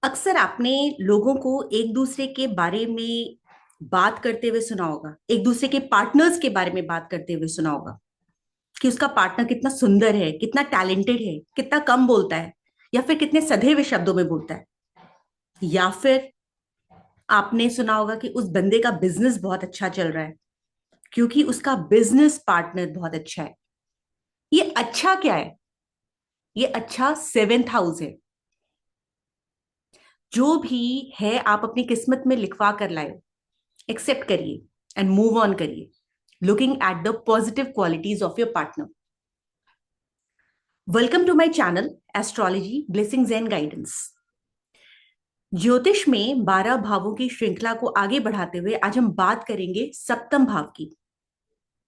अक्सर आपने लोगों को एक दूसरे के बारे में बात करते हुए सुना होगा, एक दूसरे के पार्टनर्स के बारे में बात करते हुए सुना होगा कि उसका पार्टनर कितना सुंदर है, कितना टैलेंटेड है, कितना कम बोलता है, या फिर कितने सधे हुए शब्दों में बोलता है। या फिर आपने सुना होगा कि उस बंदे का बिजनेस बहुत अच्छा चल रहा है क्योंकि उसका बिजनेस पार्टनर बहुत अच्छा है। ये अच्छा क्या है? ये अच्छा सेवेंथ हाउस है। जो भी है आप अपनी किस्मत में लिखवा कर लाए, एक्सेप्ट करिए एंड मूव ऑन करिए, looking at the positive qualities of your partner. Welcome to my channel Astrology Blessings and Guidance. ज्योतिष में 12 भावों की श्रृंखला को आगे बढ़ाते हुए आज हम बात करेंगे सप्तम भाव की,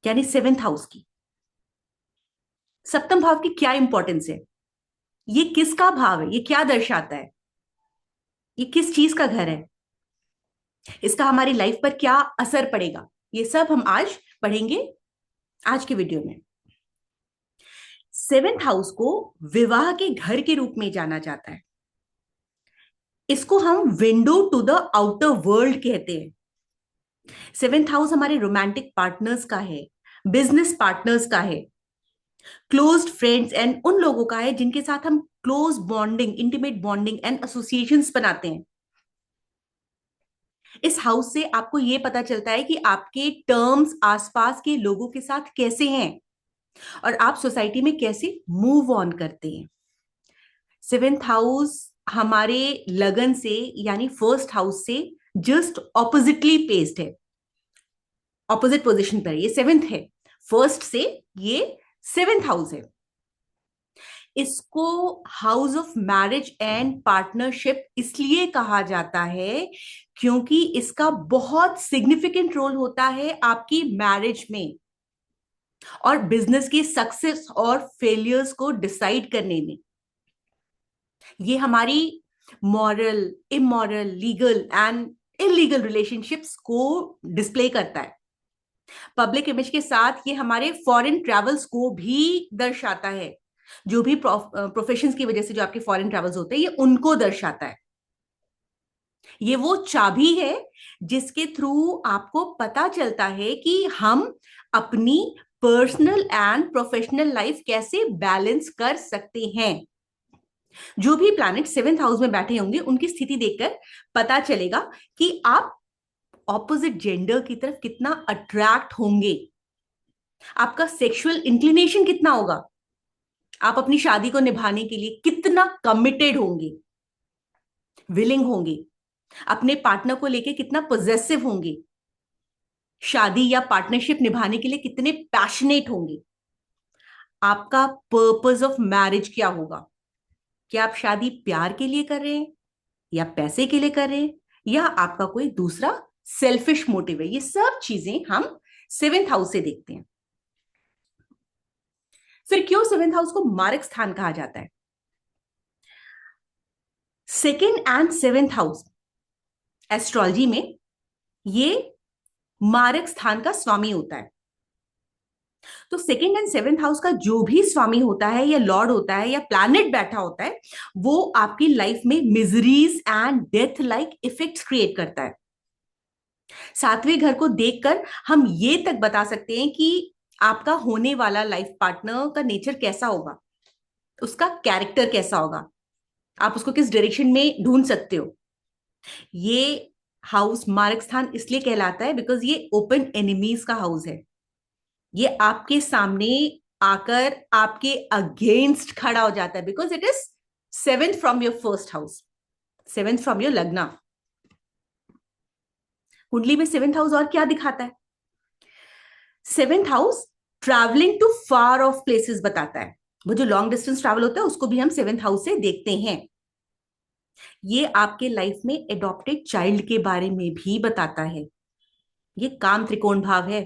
यानी सेवेंथ हाउस की। सप्तम भाव की क्या इंपॉर्टेंस है? ये किसका भाव है? ये क्या दर्शाता है? ये किस चीज का घर है? इसका हमारी लाइफ पर क्या असर पड़ेगा? ये सब हम आज पढ़ेंगे आज के वीडियो में। सेवेंथ हाउस को विवाह के घर के रूप में जाना जाता है। इसको हम window to the outer world कहते हैं। सेवेंथ हाउस हमारे रोमांटिक पार्टनर्स का है, बिजनेस पार्टनर्स का है, क्लोज्ड फ्रेंड्स एंड उन लोगों का है जिनके साथ हम close bonding, intimate bonding and associations बनाते हैं। इस हाउस से आपको यह पता चलता है कि आपके टर्म्स आसपास के लोगों के साथ कैसे हैं और आप सोसाइटी में कैसे मूव ऑन करते हैं। सेवेंथ हाउस हमारे लगन से यानी फर्स्ट हाउस से जस्ट ऑपोजिटली प्लेस्ड है, ऑपोजिट पोजीशन पर। ये सेवेंथ है, फर्स्ट से ये सेवेंथ हाउस है। इसको house of marriage and partnership इसलिए कहा जाता है क्योंकि इसका बहुत सिग्निफिकेंट रोल होता है आपकी मैरिज में और बिजनेस की सक्सेस और फेलियर्स को डिसाइड करने में। ये हमारी moral, immoral, legal and illegal relationships को डिस्प्ले करता है। पब्लिक इमेज के साथ ये हमारे फॉरेन ट्रैवल्स को भी दर्शाता है। जो भी प्रोफेशंस की वजह से जो आपके फॉरेन ट्रैवल्स होते हैं, ये उनको दर्शाता है। ये वो चाबी है जिसके थ्रू आपको पता चलता है कि हम अपनी पर्सनल एंड प्रोफेशनल लाइफ कैसे बैलेंस कर सकते हैं। जो भी प्लैनेट सेवेंथ हाउस में बैठे होंगे उनकी स्थिति देखकर पता चलेगा कि आप ऑपोजिट जेंडर की तरफ कितना अट्रैक्ट होंगे, आपका सेक्सुअल इंक्लिनेशन कितना होगा, आप अपनी शादी को निभाने के लिए कितना कमिटेड होंगे, विलिंग होंगे, अपने पार्टनर को लेके कितना पोजेसिव होंगे, शादी या पार्टनरशिप निभाने के लिए कितने पैशनेट होंगे, आपका पर्पस ऑफ मैरिज क्या होगा। क्या आप शादी प्यार के लिए कर रहे हैं या पैसे के लिए कर रहे हैं या आपका कोई दूसरा सेल्फिश मोटिव है? ये सब चीजें हम सेवेंथ हाउस से देखते हैं। फिर क्यों सेवेंथ हाउस को मारक स्थान कहा जाता है? Second and seventh house astrology में ये मारक स्थान का स्वामी होता है। तो सेकेंड एंड सेवेंथ हाउस का जो भी स्वामी होता है या लॉर्ड होता है या प्लैनेट बैठा होता है, वो आपकी लाइफ में miseries and death like effects create करता है। सातवें घर को देखकर हम ये तक बता सकते हैं कि आपका होने वाला लाइफ पार्टनर का नेचर कैसा होगा, उसका कैरेक्टर कैसा होगा, आप उसको किस डायरेक्शन में ढूंढ सकते हो। ये हाउस मारक स्थान इसलिए कहलाता है बिकॉज ये ओपन एनिमीज का हाउस है। ये आपके सामने आकर आपके अगेंस्ट खड़ा हो जाता है because it is seventh from your first house, seventh from your lagna. कुंडली में सेवेंथ हाउस और क्या दिखाता है? Seventh house travelling to far of places बताता है। वो जो लॉन्ग डिस्टेंस ट्रैवल होता है उसको भी हम सेवेंथ हाउस से देखते हैं। ये आपके लाइफ में एडॉप्टेड चाइल्ड के बारे में भी बताता है। ये काम त्रिकोण भाव है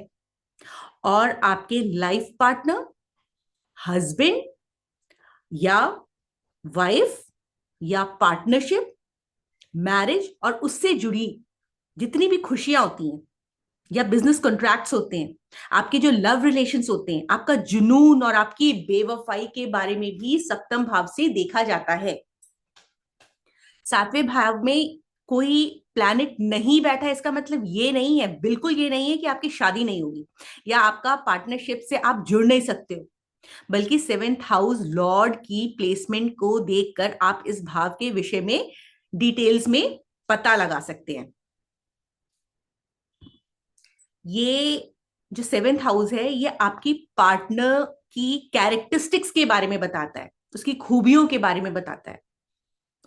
और आपके लाइफ पार्टनर, हस्बैंड या वाइफ या पार्टनरशिप, मैरिज और उससे जुड़ी जितनी भी खुशियां होती हैं या बिजनेस कॉन्ट्रैक्ट्स होते हैं, आपके जो लव रिलेशंस होते हैं, आपका जुनून और आपकी बेवफाई के बारे में भी सप्तम भाव से देखा जाता है। सातवें भाव में कोई प्लैनेट नहीं बैठा है, इसका मतलब ये नहीं है, बिल्कुल ये नहीं है कि आपकी शादी नहीं होगी या आपका पार्टनरशिप से आप जुड़ नहीं सकते हो, बल्कि सेवेंथ हाउस लॉर्ड की प्लेसमेंट को देखकर आप इस भाव के विषय में डिटेल्स में पता लगा सकते हैं। ये जो सेवेंथ हाउस है ये आपकी पार्टनर की कैरेक्टरिस्टिक्स के बारे में बताता है, उसकी खूबियों के बारे में बताता है,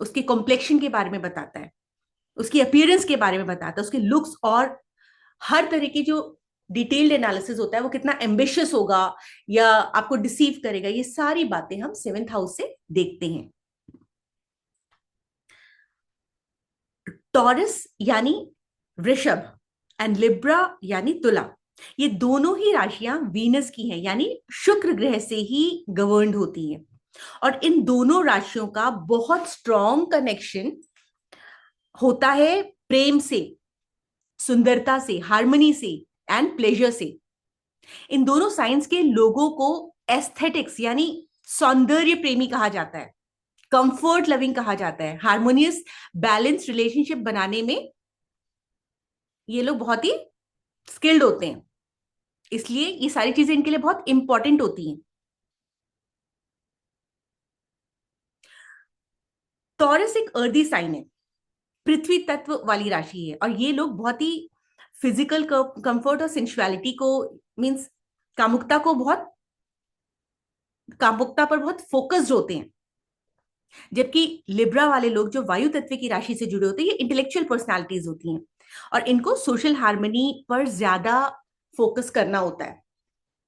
उसके कॉम्प्लेक्शन के बारे में बताता है, उसकी अपीयरेंस के बारे में बताता है, उसके लुक्स, और हर तरह की जो डिटेल्ड एनालिसिस होता है वो कितना एम्बिशियस होगा या आपको डिसीव करेगा, ये सारी बातें हम सेवेंथ हाउस से देखते हैं। टॉरस यानी वृषभ एंड लिब्रा यानी तुला, ये दोनों ही राशियां वीनस की हैं, यानी शुक्र ग्रह से ही गवर्न्ड होती हैं। और इन दोनों राशियों का बहुत स्ट्रॉन्ग कनेक्शन होता है प्रेम से, सुंदरता से, हार्मनी से एंड प्लेजर से। इन दोनों साइंस के लोगों को एस्थेटिक्स यानी सौंदर्य प्रेमी कहा जाता है, कंफर्ट लविंग कहा जाता है, हार्मोनियस बैलेंस रिलेशनशिप बनाने में ये लोग बहुत ही स्किल्ड होते हैं, इसलिए ये सारी चीजें इनके लिए बहुत इंपॉर्टेंट होती हैं। टॉरस एक अर्दी साइन है, पृथ्वी तत्व वाली राशि है, और ये लोग बहुत ही फिजिकल कंफर्ट और सेंसुअलिटी को, मींस कामुकता पर बहुत फोकस्ड होते हैं। जबकि लिब्रा वाले लोग जो वायु तत्व की राशि से जुड़े होते हैं, ये इंटेलेक्चुअल पर्सनालिटीज होती हैं और इनको सोशल हार्मनी पर ज्यादा फोकस करना होता है।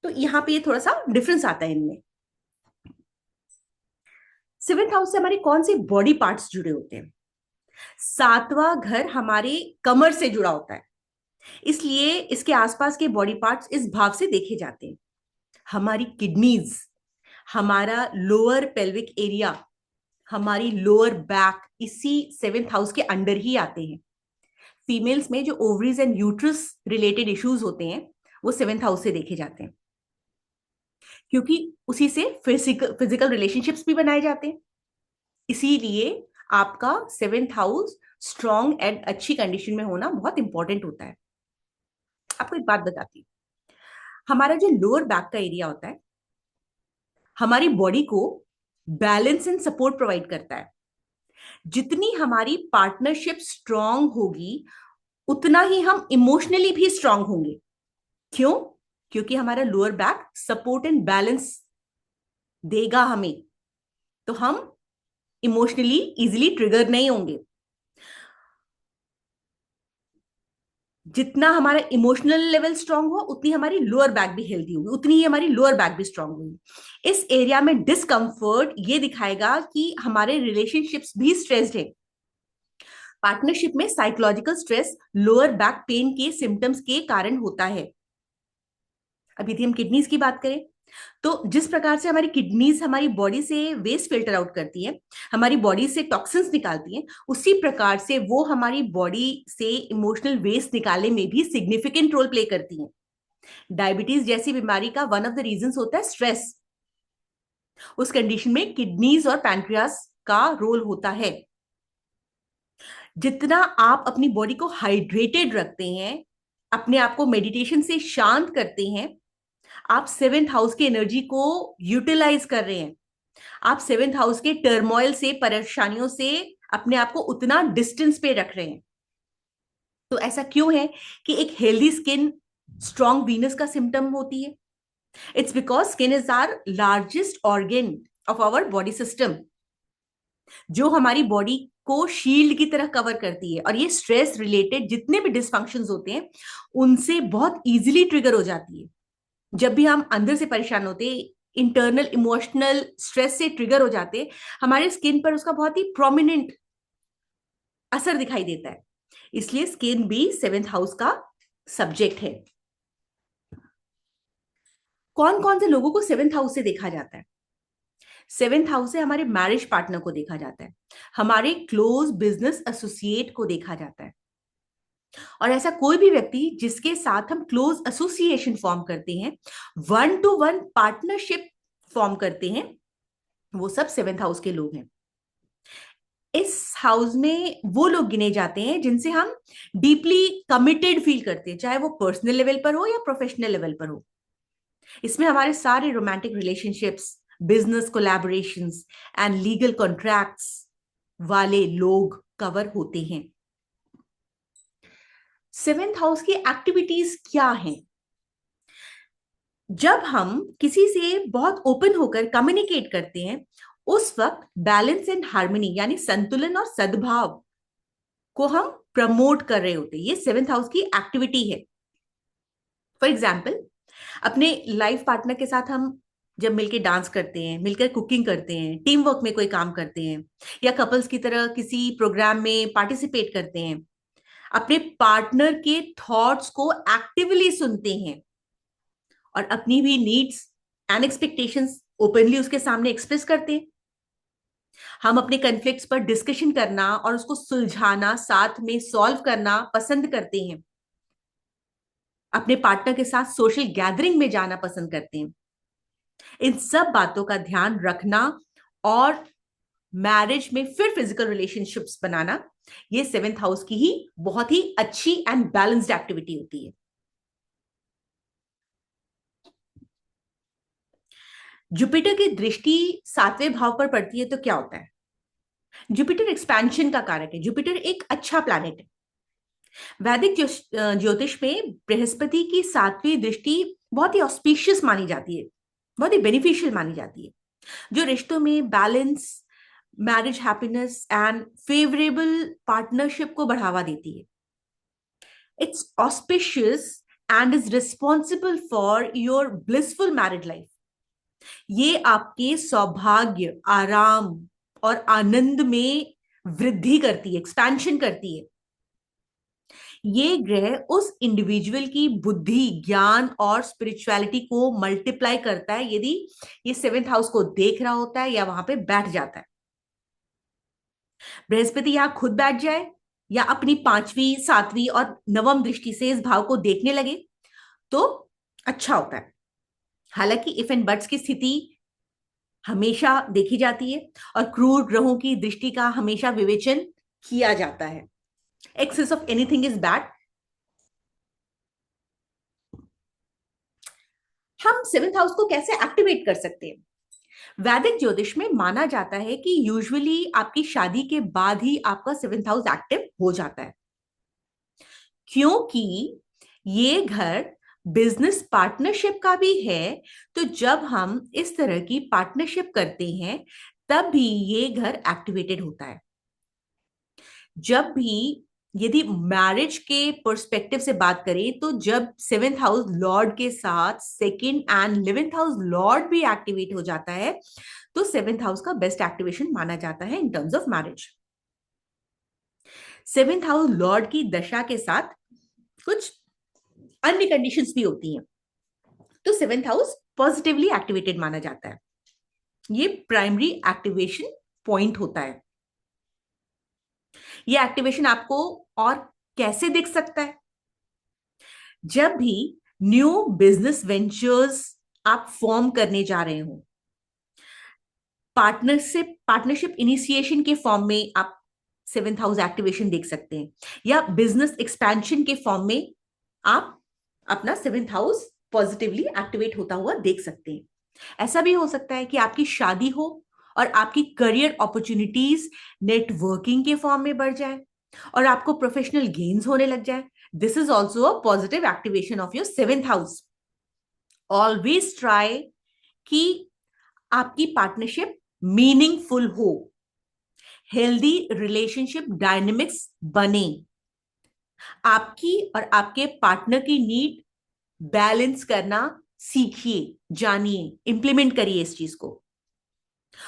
तो यहाँ पे ये थोड़ा सा डिफरेंस आता है इनमें। सेवेंथ हाउस से हमारे कौन से बॉडी पार्ट्स जुड़े होते हैं? सातवां घर हमारे कमर से जुड़ा होता है, इसलिए इसके आसपास के बॉडी पार्ट्स इस भाव से देखे जाते हैं। हमारी किडनीज, हमारा लोअर पेल्विक एरिया, हमारी लोअर बैक इसी सेवेंथ हाउस के अंडर ही आते हैं। फीमेल्स में जो ovaries and uterus related issues होते हैं वो सेवेंथ हाउस से देखे जाते हैं, क्योंकि उसी से फिजिकल रिलेशनशिप्स भी बनाए जाते हैं। इसीलिए आपका सेवेंथ हाउस स्ट्रॉन्ग एंड अच्छी कंडीशन में होना बहुत इंपॉर्टेंट होता है। आपको एक बात बताती हूँ, हमारा जो लोअर बैक का एरिया होता है हमारी बॉडी को बैलेंस एंड सपोर्ट प्रोवाइड करता है। जितनी हमारी पार्टनरशिप स्ट्रांग होगी उतना ही हम इमोशनली भी स्ट्रांग होंगे। क्यों? क्योंकि हमारा lower back support and balance देगा हमें, तो हम इमोशनली इजीली ट्रिगर नहीं होंगे। जितना हमारा इमोशनल लेवल स्ट्रांग हो उतनी हमारी लोअर बैक भी हेल्दी होगी, उतनी ही हमारी लोअर बैक भी स्ट्रांग होगी। इस एरिया में डिस्कंफर्ट ये दिखाएगा कि हमारे रिलेशनशिप्स भी स्ट्रेस्ड है। पार्टनरशिप में psychological stress lower back pain के सिम्टम्स के कारण होता है। अब यदि हम किडनीज की बात करें तो जिस प्रकार से हमारी किडनीज हमारी बॉडी से वेस्ट फिल्टर आउट करती है, हमारी बॉडी से टॉक्सिन्स निकालती हैं, उसी प्रकार से वो हमारी बॉडी से इमोशनल वेस्ट निकालने में भी सिग्निफिकेंट रोल प्ले करती हैं। डायबिटीज जैसी बीमारी का वन ऑफ द रीजंस होता है स्ट्रेस। उस कंडीशन में किडनीज और पैंक्रियास का रोल होता है। जितना आप अपनी बॉडी को हाइड्रेटेड रखते हैं, अपने आप को मेडिटेशन से शांत करते हैं, आप सेवेंथ हाउस की एनर्जी को यूटिलाइज कर रहे हैं। आप सेवेंथ हाउस के टर्मोइल से, परेशानियों से अपने आप को उतना डिस्टेंस पे रख रहे हैं। तो ऐसा क्यों है कि एक हेल्दी स्किन स्ट्रॉन्ग वीनस का सिम्टम होती है? It's because skin is our largest organ of our body system, जो हमारी बॉडी को शील्ड की तरह कवर करती है, और ये स्ट्रेस रिलेटेड जितने भी डिसफंक्शंस होते हैं उनसे बहुत इजीली ट्रिगर हो जाती है। जब भी हम अंदर से परेशान होते, इंटरनल इमोशनल स्ट्रेस से ट्रिगर हो जाते, हमारे स्किन पर उसका बहुत ही प्रोमिनेंट असर दिखाई देता है। इसलिए स्किन भी सेवेंथ हाउस का सब्जेक्ट है। कौन कौन से लोगों को सेवेंथ हाउस से देखा जाता है? सेवेंथ हाउस से हमारे मैरिज पार्टनर को देखा जाता है, हमारे क्लोज बिजनेस एसोसिएट को देखा जाता है, और ऐसा कोई भी व्यक्ति जिसके साथ हम क्लोज एसोसिएशन फॉर्म करते हैं, one two one partnership form करते हैं, वो सब सेवेंथ हाउस के लोग हैं। इस हाउस में वो लोग गिने जाते हैं जिनसे हम डीपली कमिटेड फील करते हैं, चाहे वो पर्सनल लेवल पर हो या प्रोफेशनल लेवल पर हो। इसमें हमारे सारे romantic relationships, business collaborations and legal contracts वाले लोग कवर होते हैं। सेवेंथ हाउस की एक्टिविटीज क्या हैं? जब हम किसी से बहुत ओपन होकर कम्युनिकेट करते हैं, उस वक्त बैलेंस एंड हार्मनी यानी संतुलन और सद्भाव को हम प्रमोट कर रहे होते हैं। ये सेवेंथ हाउस की एक्टिविटी है। फॉर एग्जाम्पल, अपने लाइफ पार्टनर के साथ हम जब मिलकर डांस करते हैं, मिलकर कुकिंग करते हैं, टीम वर्क में कोई काम करते हैं, या कपल्स की तरह किसी प्रोग्राम में पार्टिसिपेट करते हैं, अपने पार्टनर के थॉट्स को एक्टिवली सुनते हैं और अपनी भी नीड्स एंड एक्सपेक्टेशंस ओपनली उसके सामने एक्सप्रेस करते हैं। हम अपने कन्फ्लिक्ट्स पर डिस्कशन करना और उसको सुलझाना, साथ में सॉल्व करना पसंद करते हैं। अपने पार्टनर के साथ सोशल गैदरिंग में जाना पसंद करते हैं। इन सब बातों का ध्यान रखना और मैरिज में फिर फिजिकल रिलेशनशिप्स बनाना, ये सेवेंथ हाउस की ही बहुत ही अच्छी एंड बैलेंस्ड एक्टिविटी होती है। जुपिटर की दृष्टि सातवें भाव पर पड़ती है तो क्या होता है? जुपिटर एक्सपेंशन का कारक है। जुपिटर एक अच्छा प्लैनेट है। वैदिक ज्योतिष में बृहस्पति की सातवीं दृष्टि बहुत ही ऑस्पिशियस मानी जाती है, बहुत ही बेनिफिशियल मानी जाती है, जो रिश्तों में balance, marriage happiness and favourable partnership को बढ़ावा देती है। It's auspicious and is responsible for your blissful married life. ये आपके सौभाग्य, आराम और आनंद में वृद्धि करती है, एक्सपेंशन करती है। ये ग्रह उस इंडिविजुअल की बुद्धि, ज्ञान और स्पिरिचुअलिटी को मल्टीप्लाई करता है यदि ये सेवेंथ हाउस को देख रहा होता है या वहां पे बैठ जाता है। बृहस्पति यहां खुद बैठ जाए या अपनी पांचवी, सातवीं और नवम दृष्टि से इस भाव को देखने लगे तो अच्छा होता है। हालांकि इफ एंड बट्स की स्थिति हमेशा देखी जाती है और क्रूर ग्रहों की दृष्टि का हमेशा विवेचन किया जाता है। Excess of anything is bad. हम सेवेंथ हाउस को कैसे एक्टिवेट कर सकते हैं? वैदिक ज्योतिष में माना जाता है कि यूजुअली आपकी शादी के बाद ही आपका सेवेंथ हाउस एक्टिव हो जाता है, क्योंकि ये घर बिजनेस पार्टनरशिप का भी है। तो जब हम इस तरह की पार्टनरशिप करते हैं तब भी ये घर एक्टिवेटेड होता है। जब भी, यदि मैरिज के पर्सपेक्टिव से बात करें तो जब सेवेंथ हाउस लॉर्ड के साथ second and 11th house Lord भी एक्टिवेट हो जाता है तो सेवेंथ हाउस का बेस्ट एक्टिवेशन माना जाता है in terms of marriage. Seventh house Lord की दशा के साथ कुछ अन्य कंडीशंस भी होती हैं तो सेवेंथ हाउस पॉजिटिवली एक्टिवेटेड माना जाता है। ये प्राइमरी एक्टिवेशन पॉइंट होता है। ये एक्टिवेशन आपको और कैसे दिख सकता है? जब भी न्यू बिजनेस वेंचर्स आप फॉर्म करने जा रहे हो, पार्टनरशिप इनिशिएशन के फॉर्म में आप सेवेंथ हाउस एक्टिवेशन देख सकते हैं, या बिजनेस एक्सपेंशन के फॉर्म में आप अपना सेवेंथ हाउस पॉजिटिवली एक्टिवेट होता हुआ देख सकते हैं। ऐसा भी हो सकता है कि आपकी शादी हो और आपकी करियर अपॉर्चुनिटीज नेटवर्किंग के फॉर्म में बढ़ जाए और आपको प्रोफेशनल गेन्स होने लग जाए। This is also a positive activation of your seventh house. Always try कि आपकी पार्टनरशिप मीनिंगफुल हो, हेल्दी रिलेशनशिप डायनेमिक्स बने, आपकी और आपके पार्टनर की नीड बैलेंस करना सीखिए, जानिए, इंप्लीमेंट करिए इस चीज को।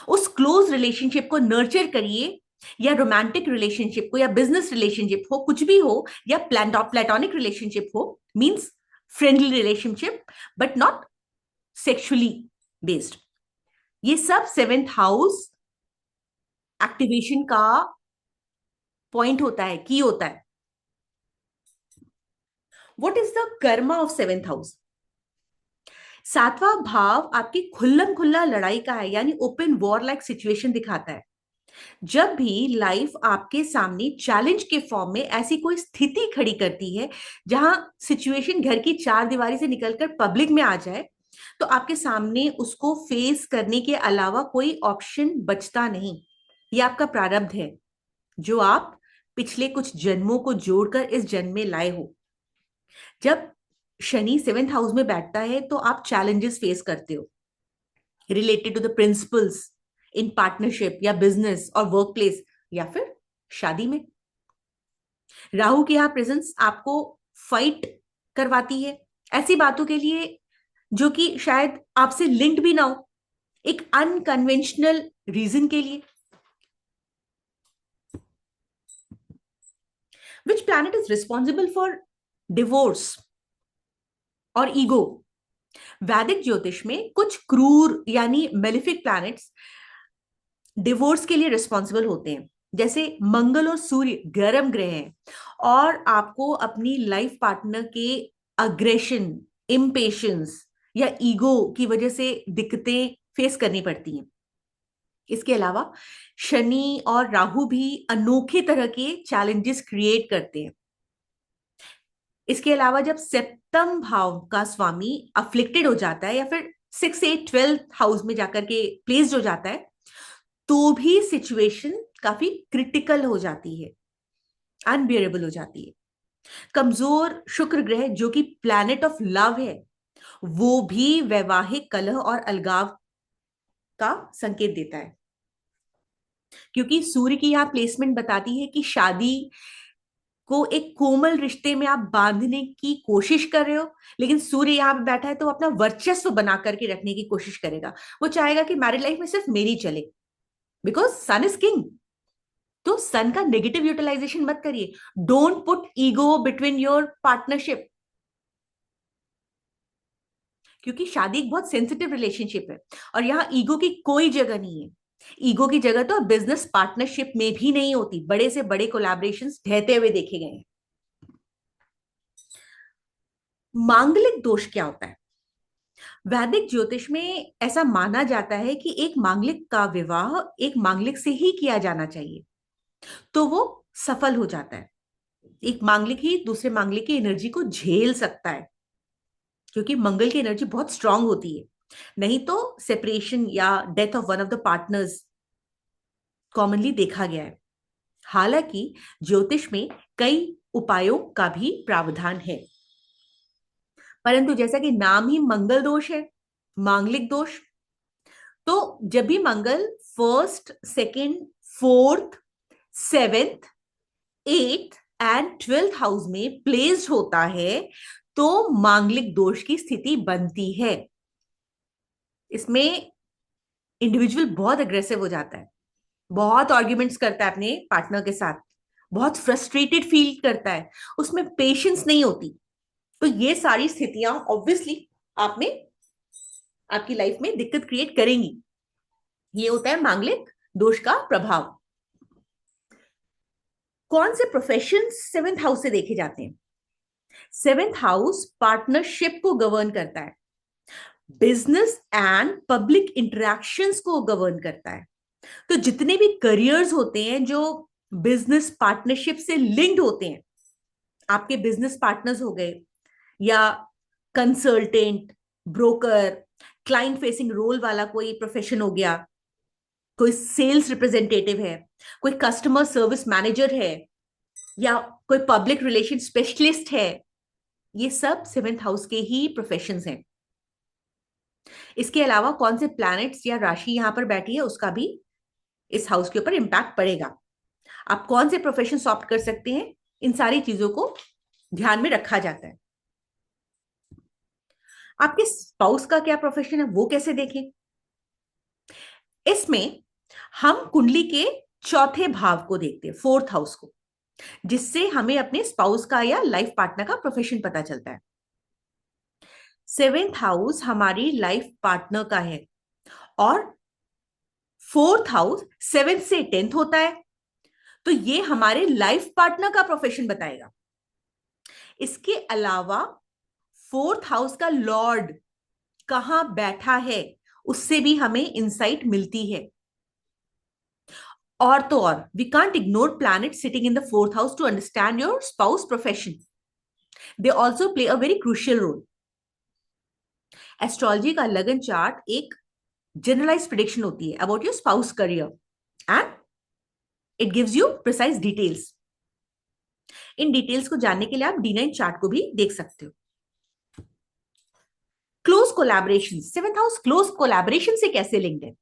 उस क्लोज रिलेशनशिप को नर्चर करिए, या रोमांटिक रिलेशनशिप को, या बिजनेस रिलेशनशिप हो, कुछ भी हो, या प्लेटोनिक रिलेशनशिप हो, means friendly relationship but not sexually based. ये सब सेवेंथ हाउस एक्टिवेशन का पॉइंट होता है, की होता है। What is the Karma of seventh house? सातवां भाव आपकी खुल्लम खुल्ला लड़ाई का है, यानी ओपन वॉर लाइक सिचुएशन दिखाता है। जब भी लाइफ आपके सामने चैलेंज के फॉर्म में ऐसी कोई स्थिति खड़ी करती है जहां सिचुएशन घर की चार दीवारी से निकलकर पब्लिक में आ जाए, तो आपके सामने उसको फेस करने के अलावा कोई ऑप्शन बचता नहीं। ये आपका प्रारब्ध है, जो आप पिछले कुछ जन्मों को जोड़कर इस जन्म में लाए हो। जब शनि सेवेंथ हाउस में बैठता है तो आप चैलेंजेस फेस करते हो related to the principles in partnership या बिजनेस और वर्क प्लेस या फिर शादी में। राहु की यहां प्रेजेंस आपको फाइट करवाती है ऐसी बातों के लिए जो कि शायद आपसे लिंक्ड भी ना हो, एक अनकन्वेंशनल रीजन के लिए। Which planet is responsible for divorce और ईगो? वैदिक ज्योतिष में कुछ क्रूर यानी मेलिफिक प्लैनेट्स डिवोर्स के लिए रिस्पॉन्सिबल होते हैं। जैसे मंगल और सूर्य गर्म ग्रह हैं और आपको अपनी लाइफ पार्टनर के अग्रेशन, इम्पेशंस या ईगो की वजह से दिक्कतें फेस करनी पड़ती हैं। इसके अलावा शनि और राहु भी अनोखे तरह के चैलेंजेस क्रिएट करते हैं। इसके अलावा जब सप्तम भाव का स्वामी अफ्लिक्टेड हो जाता है या फिर 6, 8, 12 हाउस में जाकर के प्लेस्ड हो जाता है, तो भी सिचुएशन काफी क्रिटिकल हो जाती है, अनबियरेबल हो जाती है। कमजोर शुक्र ग्रह जो कि प्लैनेट ऑफ लव है, वो भी वैवाहिक कलह और अलगाव का संकेत देता है। क्योंकि सूर्य की यहां प्लेसमेंट बताती है कि शादी को एक कोमल रिश्ते में आप बांधने की कोशिश कर रहे हो, लेकिन सूर्य यहां पे बैठा है तो अपना वर्चस्व बना करके रखने की कोशिश करेगा। वो चाहेगा कि मैरिड लाइफ में सिर्फ मेरी चले, बिकॉज सन इज किंग। तो सन का नेगेटिव यूटिलाइजेशन मत करिए। Don't put ego between your partnership, क्योंकि शादी एक बहुत सेंसिटिव रिलेशनशिप है और यहां ईगो की कोई जगह नहीं है। ईगो की जगह तो बिजनेस पार्टनरशिप में भी नहीं होती। बड़े से बड़े कोलैबोरेशंस ढहते हुए देखे गए हैं। मांगलिक दोष क्या होता है? वैदिक ज्योतिष में ऐसा माना जाता है कि एक मांगलिक का विवाह एक मांगलिक से ही किया जाना चाहिए, तो वो सफल हो जाता है। एक मांगलिक ही दूसरे मांगलिक की एनर्जी को झेल सकता है, क्योंकि मंगल की एनर्जी बहुत स्ट्रांग होती है। नहीं तो सेपरेशन या death of one of the partners commonly देखा गया है। हालांकि ज्योतिष में कई उपायों का भी प्रावधान है, परंतु जैसा कि नाम ही मंगल दोष है, मांगलिक दोष, तो जब भी Mangal first, second, fourth, seventh, eighth and 12th house में प्लेस्ड होता है, तो मांगलिक दोष की स्थिति बनती है। इसमें इंडिविजुअल बहुत अग्रेसिव हो जाता है, बहुत आर्ग्यूमेंट्स करता है अपने पार्टनर के साथ, बहुत फ्रस्ट्रेटेड फील करता है, उसमें पेशेंस नहीं होती। तो ये सारी स्थितियां ऑब्वियसली आप में, आपकी लाइफ में दिक्कत क्रिएट करेंगी। ये होता है मांगलिक दोष का प्रभाव। कौन से प्रोफेशन सेवेंथ हाउस से देखे जाते हैं? सेवेंथ हाउस पार्टनरशिप को गवर्न करता है, बिजनेस एंड पब्लिक इंटरेक्शंस को गवर्न करता है। तो जितने भी करियर्स होते हैं जो बिजनेस पार्टनरशिप से लिंक्ड होते हैं, आपके बिजनेस पार्टनर्स हो गए, या consultant, broker, client facing role वाला कोई प्रोफेशन हो गया, कोई सेल्स रिप्रेजेंटेटिव है, कोई कस्टमर सर्विस मैनेजर है, या कोई पब्लिक रिलेशन स्पेशलिस्ट है, ये सब सेवेंथ हाउस के ही प्रोफेशंस हैं। इसके अलावा कौन से प्लैनेट्स या राशि यहां पर बैठी है उसका भी इस हाउस के ऊपर इंपैक्ट पड़ेगा। आप कौन से प्रोफेशन ऑप्ट कर सकते हैं, इन सारी चीजों को ध्यान में रखा जाता है। आपके स्पाउस का क्या प्रोफेशन है वो कैसे देखें? इसमें हम कुंडली के चौथे भाव को देखते हैं, फोर्थ हाउस को, जिससे हमें अपने स्पाउस का या लाइफ पार्टनर का प्रोफेशन पता चलता है। सेवेंथ हाउस हमारी लाइफ पार्टनर का है और फोर्थ हाउस 7th से 10th होता है, तो ये हमारे लाइफ पार्टनर का प्रोफेशन बताएगा। इसके अलावा फोर्थ हाउस का लॉर्ड कहां बैठा है उससे भी हमें इंसाइट मिलती है। और तो और, we can't ignore planet sitting in the fourth house to understand your spouse profession. They also play a very crucial role. Astrology का लगन चार्ट एक जनरलाइज प्रिडिक्शन होती है about your spouse career, and it gives you precise details. इन details को जानने के लिए आप D9 चार्ट को भी देख सकते हो. Close collaboration, seventh house close collaboration से कैसे लिंक्ड है?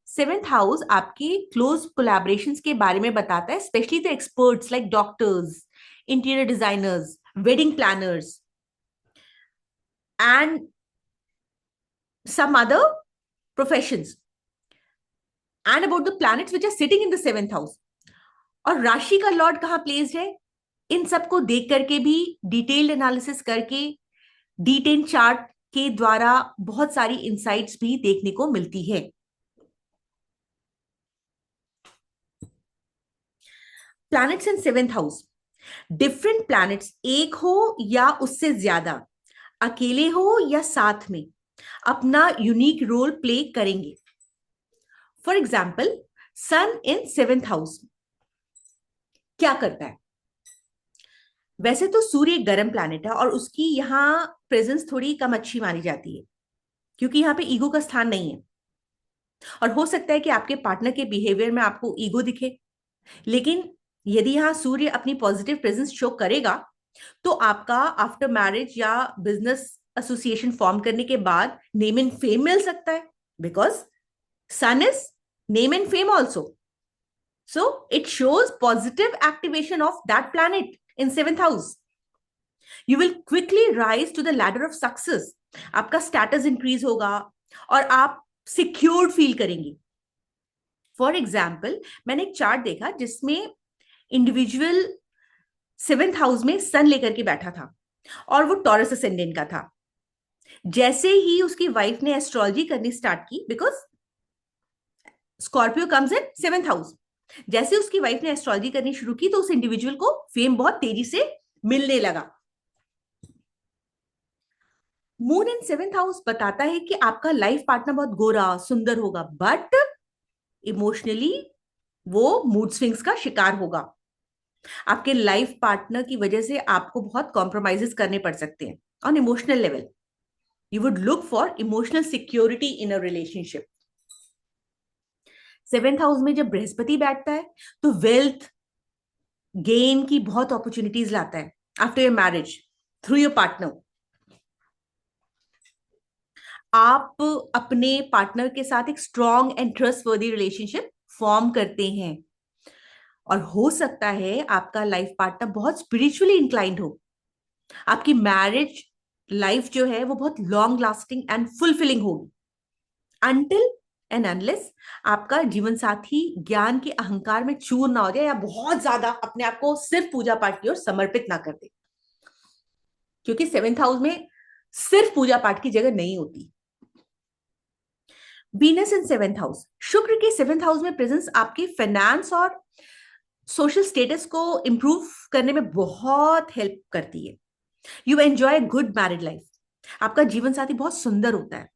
सेवेंथ हाउस आपके क्लोज कोलैबोरेशन के बारे में बताता है, specially the experts like doctors, interior designers, wedding planners and some other professions, and about the planets which are sitting in the seventh house. और राशि का लॉर्ड कहाँ प्लेस्ड है, इन सबको देख करके भी, डिटेल्ड एनालिसिस करके, D10 चार्ट के द्वारा बहुत सारी इंसाइट्स भी देखने को मिलती है. प्लैनेट्स इन सेवेंथ हाउस, डिफरेंट प्लैनेट्स एक हो या उससे ज्यादा, अकेले हो या साथ में, अपना यूनिक रोल प्ले करेंगे. For example, sun in seventh house क्या करता है? वैसे तो सूर्य एक गर्म प्लैनेट है और उसकी यहाँ प्रेजेंस थोड़ी कम अच्छी मानी जाती है, क्योंकि यहाँ पे ईगो का स्थान नहीं है. और हो सकता है कि आपके पार्टनर के बिहेवियर में आपको ईगो दिखे, लेकिन यदि यहाँ सूर्य अपनी पॉजिटिव प्रेजेंस शो करेगा, तो आपका आफ्टर मैरिज या बिजनेस एसोसिएशन फॉर्म करने के बाद नेम एंड फेम मिल सकता है, because sun is name and fame also. So it shows positive activation of that planet in seventh house. You will quickly rise to the ladder of success. आपका status increase होगा और आप secured feel करेंगी. For example, मैंने एक chart देखा जिसमें individual seventh house में सन लेकर के बैठा था और वो टॉरस असेंडेंट का था. जैसे ही उसकी वाइफ ने एस्ट्रोलॉजी करनी स्टार्ट की, because Scorpio comes in seventh house, जैसे उसकी वाइफ ने एस्ट्रोलॉजी करनी शुरू की तो उस इंडिविजुअल को फेम बहुत तेजी से मिलने लगा. मून इन सेवेंथ हाउस बताता है कि आपका लाइफ पार्टनर बहुत गोरा सुंदर होगा, बट इमोशनली वो मूड स्विंग्स का शिकार होगा. आपके लाइफ पार्टनर की वजह से आपको बहुत कॉम्प्रोमाइजेस करने पड़ सकते हैं on emotional level. You would look for emotional security in a relationship. Seventh house में जब बृहस्पति बैठता है तो वेल्थ गेन की बहुत अपॉर्चुनिटीज लाता है after your marriage through your partner. आप अपने पार्टनर के साथ एक strong and trustworthy relationship form करते हैं, और हो सकता है आपका लाइफ पार्टनर बहुत स्पिरिचुअली इंक्लाइंड हो. आपकी मैरिज लाइफ जो है वो बहुत लॉन्ग लास्टिंग एंड फुलफिलिंग होगी, अनटिल एंड अनलेस आपका जीवन साथी ज्ञान के अहंकार में चूर ना हो जाए या बहुत ज्यादा अपने आप को सिर्फ पूजा पाठ की ओर समर्पित ना कर दे, क्योंकि सेवेंथ हाउस में सिर्फ पूजा पाठ की जगह नहीं होती. वीनस इन सेवेंथ हाउस, शुक्र के सेवेंथ हाउस में प्रेजेंस आपके फाइनेंस और सोशल स्टेटस को इंप्रूव करने में बहुत हेल्प करती है. You enjoy good married life. आपका जीवन साथी बहुत सुंदर होता है,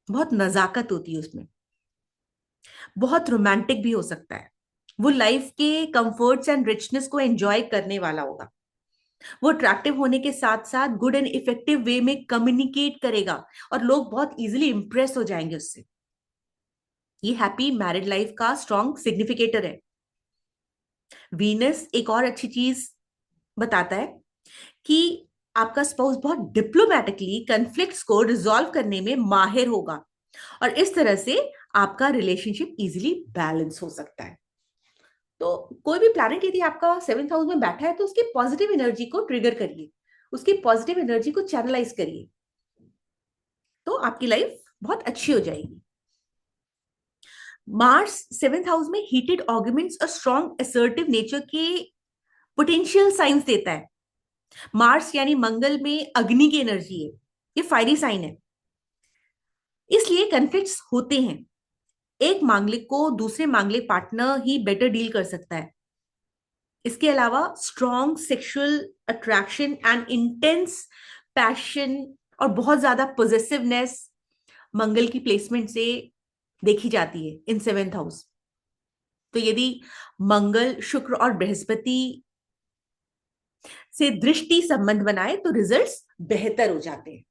बहुत नजाकत होती है उसमें, बहुत रोमांटिक भी हो सकता है. वो लाइफ के कंफर्ट्स एंड रिचनेस को एंजॉय करने वाला होगा. वो अट्रैक्टिव होने के साथ साथ गुड एंड इफेक्टिव वे में कम्युनिकेट करेगा और लोग बहुत इजीली इंप्रेस हो जाएंगे उससे. ये हैप्पी मैरिड लाइफ का स्ट्रॉन्ग सिग्निफिकेटर है. वीनस एक और अच्छी चीज बताता है कि आपका स्पाउस बहुत डिप्लोमेटिकली कॉन्फ्लिक्ट्स को रिजॉल्व करने में माहिर होगा, और इस तरह से आपका रिलेशनशिप इजीली बैलेंस हो सकता है. तो कोई भी प्लैनेट यदि आपका सेवेंथ हाउस में बैठा है तो उसकी पॉजिटिव एनर्जी को ट्रिगर करिए, उसकी पॉजिटिव एनर्जी को चैनलाइज करिए, तो आपकी लाइफ बहुत अच्छी हो जाएगी. मार्स सेवेंथ हाउस में हीटेड आर्ग्यूमेंट्स और स्ट्रॉन्ग असर्टिव नेचर के पोटेंशियल साइंस देता है. मार्स यानी मंगल में अग्नि की एनर्जी है, ये फायरी साइन है, इसलिए कॉन्फ्लिक्ट्स होते हैं. एक मांगलिक को दूसरे मांगलिक पार्टनर ही बेटर डील कर सकता है. इसके अलावा strong sexual attraction and intense passion और बहुत ज्यादा पॉजिटिवनेस मंगल की प्लेसमेंट से देखी जाती है इन सेवेंथ हाउस. तो यदि मंगल, शुक्र और बृहस्पति से दृष्टि संबंध बनाए तो रिजल्ट्स बेहतर हो जाते हैं।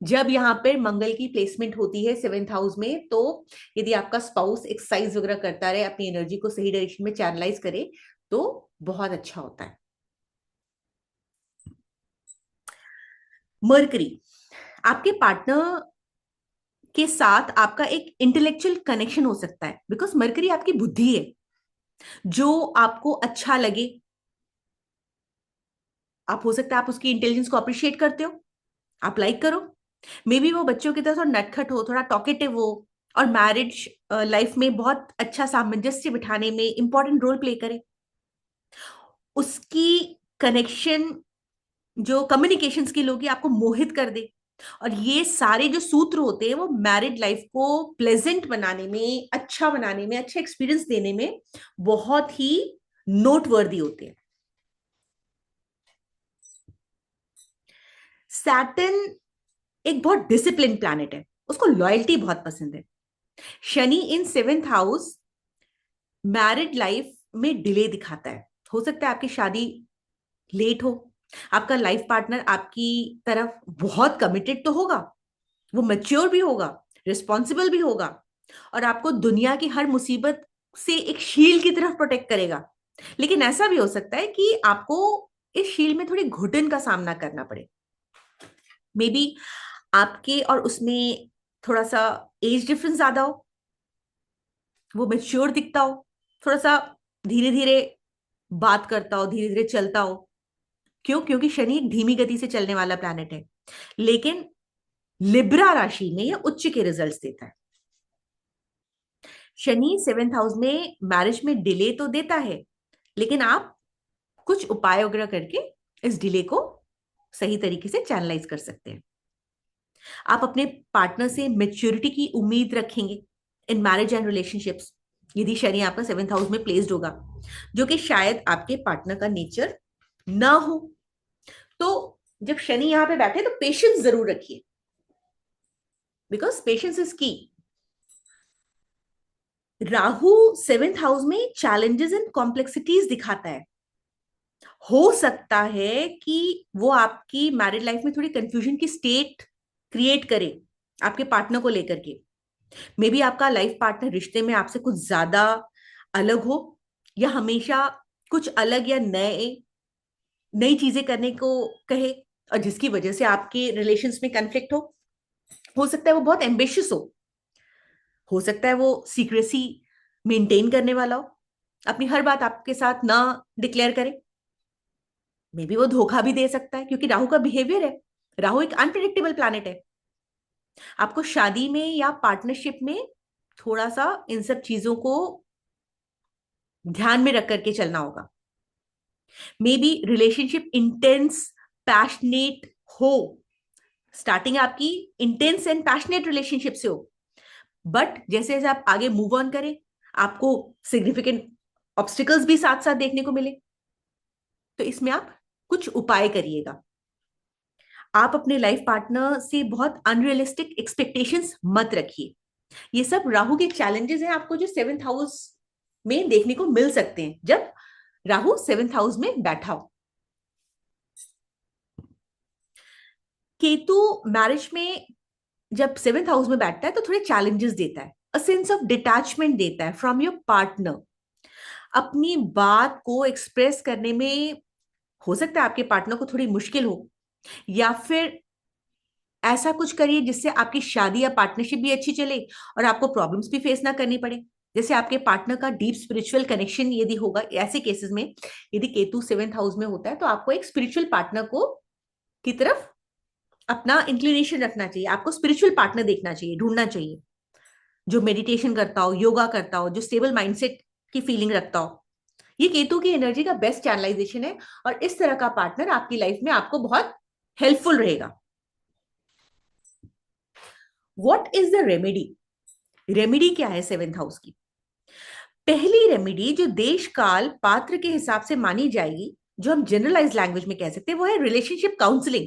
जब यहाँ पे मंगल की प्लेसमेंट होती है 7th हाउस में, तो यदि आपका स्पाउस एक्सरसाइज वगैरह करता रहे, अपनी एनर्जी को सही डायरेक्शन में चैनलाइज करे, तो बहुत अच्छा होता है। मरकरी, आपके पार्टनर के साथ आपका एक इंटेलेक्चुअल कनेक्शन हो सकता है, बिकॉज मरकरी आपकी बुद्धि है। जो आपको अच्छा लगे, आप हो सकता है आप उसकी इंटेलिजेंस को अप्रिशिएट करते हो, आप लाइक करो। मे बी वो बच्चों की तरह थोड़ा नटखट हो, थोड़ा टॉकेटिव हो, और मैरिज लाइफ में बहुत अच्छा सामंजस्य बिठाने में इंपॉर्टेंट रोल प्ले करे। उसकी कनेक्शन, जो कम्युनिकेशन स्किल होगी, आपको मोहित कर दे। और ये सारे जो सूत्र होते हैं वो मैरिड लाइफ को प्लेजेंट बनाने में, अच्छा बनाने में, अच्छा एक्सपीरियंस देने में बहुत ही नोटवर्दी होते हैं। सैटर्न एक बहुत डिसिप्लिन प्लैनेट है, उसको लॉयल्टी बहुत पसंद है। शनि इन 7th हाउस मैरिड लाइफ में डिले दिखाता है। हो सकता है आपकी शादी लेट हो। आपका लाइफ पार्टनर आपकी तरफ बहुत कमिटेड तो होगा, वो मैच्योर भी होगा, रिस्पॉन्सिबल भी होगा, और आपको दुनिया की हर मुसीबत से एक शील्ड की तरफ प्रोटेक्ट करेगा। लेकिन ऐसा भी हो सकता है कि आपको इस शील्ड में थोड़ी घुटन का सामना करना पड़े। मे बी आपके और उसमें थोड़ा सा एज डिफरेंस ज्यादा हो, वो मेच्योर दिखता हो, थोड़ा सा धीरे धीरे बात करता हो, धीरे धीरे चलता हो। क्यों? क्योंकि शनि एक धीमी गति से चलने वाला प्लैनेट है, लेकिन लिब्रा राशि में यह उच्च के रिजल्ट्स देता है। शनि 7th हाउस में मैरिज में डिले तो देता है, लेकिन आप कुछ उपाय वगैरह करके इस डिले को सही तरीके से चैनलाइज कर सकते हैं। आप अपने पार्टनर से मेच्योरिटी की उम्मीद रखेंगे इन मैरिज एंड रिलेशनशिप्स, यदि शनि आपका 7th हाउस में प्लेस्ड होगा, जो कि शायद आपके पार्टनर का नेचर ना हो। तो जब शनि यहां पे बैठे तो पेशेंस जरूर रखिए, बिकॉज पेशेंस इज की। राहु 7th हाउस में चैलेंजेस एंड कॉम्प्लेक्सिटीज दिखाता है। हो सकता है कि वो आपकी मैरिड लाइफ में थोड़ी कंफ्यूजन की स्टेट क्रिएट करे आपके पार्टनर को लेकर के। मे बी आपका लाइफ पार्टनर रिश्ते में आपसे कुछ ज्यादा अलग हो, या हमेशा कुछ अलग या नए नई चीजें करने को कहे, और जिसकी वजह से आपके रिलेशंस में कन्फ्लिक्ट हो सकता है वो बहुत एम्बिशियस हो सकता है वो सीक्रेसी मेंटेन करने वाला हो, अपनी हर बात आपके साथ ना डिक्लेयर करे। मे बी वो धोखा भी दे सकता है, क्योंकि राहु का बिहेवियर है, राहु एक अनप्रिडिक्टेबल प्लैनेट है। आपको शादी में या पार्टनरशिप में थोड़ा सा इन सब चीजों को ध्यान में रख करके चलना होगा। May be relationship intense, passionate हो, स्टार्टिंग आपकी इंटेंस एंड पैशनेट रिलेशनशिप से हो, बट जैसे जैसे आप आगे मूव ऑन करें, आपको सिग्निफिकेंट ऑब्स्टिकल्स भी साथ साथ देखने को मिले। तो इसमें आप कुछ उपाय करिएगा। आप अपने लाइफ पार्टनर से बहुत अनरियलिस्टिक एक्सपेक्टेशंस मत रखिए। ये सब राहु के चैलेंजेस हैं आपको, जो 7th हाउस में देखने को मिल सकते हैं जब राहु 7th हाउस में बैठा हो। केतु मैरिज में जब 7th हाउस में बैठता है तो थोड़े चैलेंजेस देता है, अ सेंस ऑफ डिटैचमेंट देता है फ्रॉम योर पार्टनर। अपनी बात को एक्सप्रेस करने में हो सकता है आपके पार्टनर को थोड़ी मुश्किल हो, या फिर ऐसा कुछ करिए जिससे आपकी शादी या पार्टनरशिप भी अच्छी चले और आपको प्रॉब्लम्स भी फेस ना करनी पड़े। जैसे आपके पार्टनर का डीप स्पिरिचुअल कनेक्शन यदि होगा, ऐसे केसेस में यदि केतु 7th हाउस में होता है, तो आपको एक स्पिरिचुअल पार्टनर को की तरफ अपना इंक्लिनेशन रखना चाहिए। आपको स्पिरिचुअल पार्टनर देखना चाहिए, ढूंढना चाहिए, जो मेडिटेशन करता हो, योगा करता हो, जो स्टेबल माइंडसेट की फीलिंग रखता हो। ये केतु की एनर्जी का बेस्ट चैनलाइजेशन है, और इस तरह का पार्टनर आपकी लाइफ में आपको बहुत हेल्पफुल रहेगा। What is the remedy? Remedy क्या है 7th हाउस की? पहली रेमेडी जो देश काल पात्र के हिसाब से मानी जाएगी, जो हम जनरलाइज लैंग्वेज में कह सकते हैं, वो है रिलेशनशिप काउंसलिंग।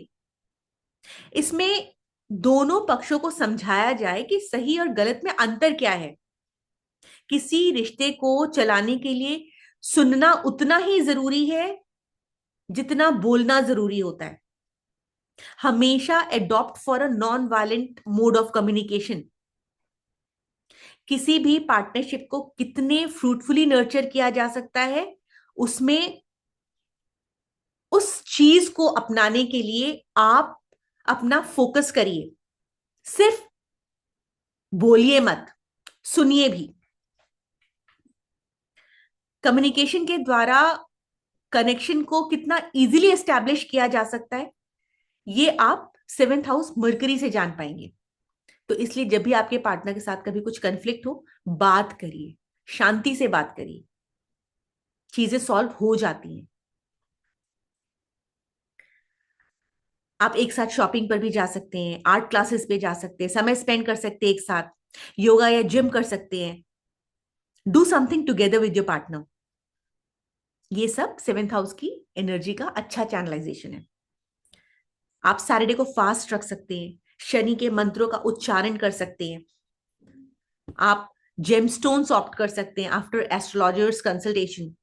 इसमें दोनों पक्षों को समझाया जाए कि सही और गलत में अंतर क्या है, किसी रिश्ते को चलाने के लिए सुनना उतना ही जरूरी है जितना बोलना जरूरी होता है। हमेशा adopt for a non violent mode of communication. किसी भी पार्टनरशिप को कितने फ्रूटफुली नर्चर किया जा सकता है, उसमें उस चीज को अपनाने के लिए आप अपना फोकस करिए। सिर्फ बोलिए मत, सुनिए भी। कम्युनिकेशन के द्वारा कनेक्शन को कितना इजीली एस्टैब्लिश किया जा सकता है, ये आप सेवेंथ हाउस मरकरी से जान पाएंगे। तो इसलिए जब भी आपके पार्टनर के साथ कभी कुछ कन्फ्लिक्ट हो, बात करिए, शांति से बात करिए, चीजें सॉल्व हो जाती हैं। आप एक साथ शॉपिंग पर भी जा सकते हैं, आर्ट क्लासेस पे जा सकते हैं, समय स्पेंड कर सकते हैं एक साथ, योगा या जिम कर सकते हैं। Do something together with your partner. ये सब सेवेंथ हाउस की एनर्जी का अच्छा चैनलाइजेशन है। आप सैटरडे को फास्ट रख सकते हैं, शनि के मंत्रों का उच्चारण कर सकते हैं, आप जेमस्टोन्स ऑप्ट कर सकते हैं after astrologers consultation.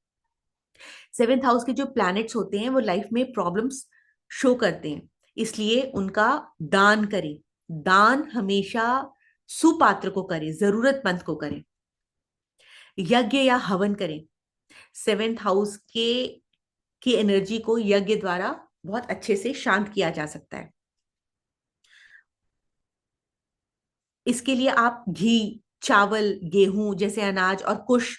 Seventh house के जो प्लैनेट्स होते हैं वो लाइफ में प्रॉब्लम्स शो करते हैं, इसलिए उनका दान करें। दान हमेशा सुपात्र को करें, जरूरतमंद को करें। यज्ञ या हवन करें। सेवेंथ हाउस के की एनर्जी को यज्ञ द्वारा बहुत अच्छे से शांत किया जा सकता है। इसके लिए आप घी, चावल, गेहूं जैसे अनाज और कुश,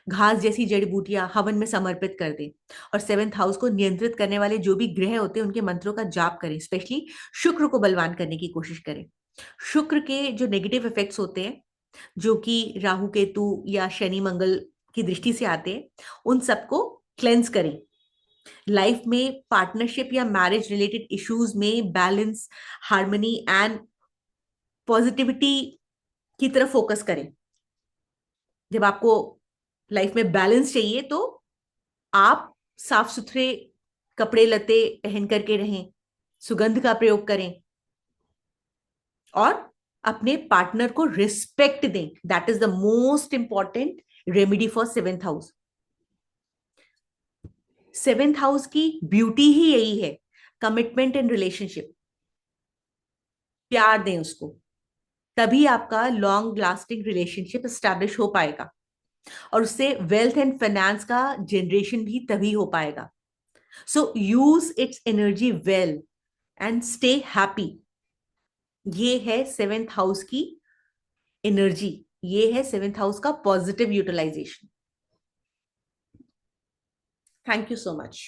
घास जैसी जड़ी बूटियां हवन में समर्पित कर दें। और सेवेंथ हाउस को नियंत्रित करने वाले जो भी ग्रह होते हैं उनके मंत्रों का जाप करें। स्पेशली शुक्र को बलवान करने की कोशिश करें। शुक्र के जो नेगेटिव इफेक्ट्स होते हैं, जो कि राहु केतु या शनि मंगल की दृष्टि से आते हैं, उन सबको क्लेंस करें। लाइफ में पार्टनरशिप या मैरिज रिलेटेड इश्यूज में बैलेंस, हार्मनी एंड पॉजिटिविटी की तरफ फोकस करें। जब आपको लाइफ में बैलेंस चाहिए तो आप साफ सुथरे कपड़े लते पहन करके रहें, सुगंध का प्रयोग करें और अपने पार्टनर को रिस्पेक्ट दें। That is the most important remedy for seventh house. Seventh house की ब्यूटी ही यही है, कमिटमेंट इन रिलेशनशिप। प्यार दें उसको, तभी आपका लॉन्ग लास्टिंग रिलेशनशिप स्टैब्लिश हो पाएगा और उससे वेल्थ एंड फाइनेंस का जनरेशन भी तभी हो पाएगा। So use its energy well and stay happy. ये है सेवेंथ हाउस की एनर्जी, ये है सेवेंथ हाउस का positive utilization. Thank you so much.